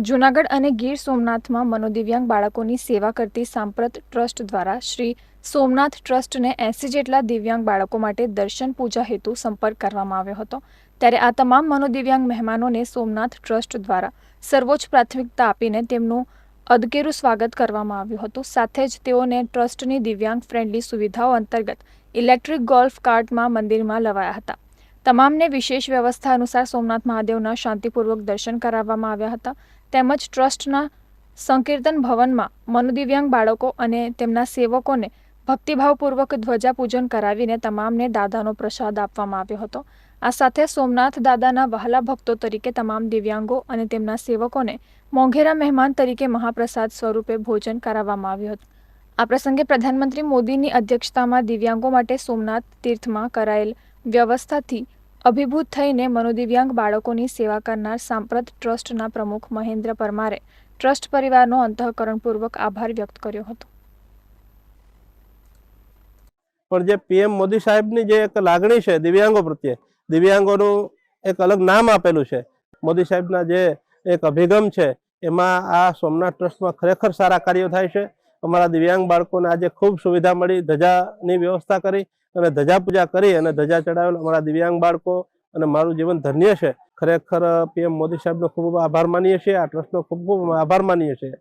જૂનાગઢ અને ગીર સોમનાથમાં મનોદિવ્યાંગ બાળકોની સેવા કરતી સાંપ્રત ટ્રસ્ટ દ્વારા શ્રી સોમનાથ ટ્રસ્ટને 80 જેટલા દિવ્યાંગ બાળકો માટે દર્શન પૂજા હેતુ સંપર્ક કરવામાં આવ્યો હતો। ત્યારે આ તમામ મનોદિવ્યાંગ મહેમાનોને સોમનાથ ટ્રસ્ટ દ્વારા સર્વોચ્ચ પ્રાથમિકતા આપીને તેમનું અદકેરું સ્વાગત કરવામાં આવ્યું હતું। સાથે જ તેઓને ટ્રસ્ટની દિવ્યાંગ ફ્રેન્ડલી સુવિધાઓ અંતર્ગત ઇલેક્ટ્રિક ગોલ્ફ કાર્ટમાં મંદિરમાં લવાયા હતા। તમામને વિશેષ વ્યવસ્થા અનુસાર સોમનાથ મહાદેવના શાંતિપૂર્વક દર્શન કરાવવામાં આવ્યા હતા। તેમજ ટ્રસ્ટના સંકીર્તન ભવનમાં મનોદિવ્યાંગ બાળકો અને તેમના સેવકોને ભક્તિભાવપૂર્વક ધ્વજા પૂજન કરાવીને તમામને દાદાનો પ્રસાદ આપવામાં આવ્યો હતો। આ સાથે સોમનાથ દાદાના વહાલા ભક્તો તરીકે તમામ દિવ્યાંગો અને તેમના સેવકોને મોંઘેરા મહેમાન તરીકે મહાપ્રસાદ સ્વરૂપે ભોજન કરાવવામાં આવ્યું હતું। આ પ્રસંગે પ્રધાનમંત્રી મોદીની અધ્યક્ષતામાં દિવ્યાંગો માટે સોમનાથ તીર્થમાં કરાયેલ વ્યવસ્થાથી અભિભૂત થઈને મનોદિવ્યાંગ બાળકોની સેવા કરનાર સાંપ્રત ટ્રસ્ટના પ્રમુખ મહેન્દ્ર પરમારે ટ્રસ્ટ પરિવારનો અંતઃકરણપૂર્વક આભાર વ્યક્ત કર્યો હતો। પણ જે પીએમ મોદી સાહેબની જે એક લાગણી છે દિવ્યાંગો પ્રત્યે, દિવ્યાંગોનું એક અલગ નામ આપેલું છે, મોદી સાહેબના જે એક અભિગમ છે એમાં આ સોમનાથ ટ્રસ્ટમાં ખરેખર સારા કાર્યો થાય છે। અમારા દિવ્યાંગ બાળકોને આજે ખૂબ સુવિધા મળી, ધજાની વ્યવસ્થા કરી અને ધજા પૂજા કરી અને ધજા ચડાવેલ અમારા દિવ્યાંગ બાળકો અને મારું જીવન ધન્ય છે। ખરેખર પીએમ મોદી સાહેબનો ખૂબ આભાર માનીએ છીએ, આ ટ્રસ્ટનો ખૂબ આભાર માનીએ છીએ।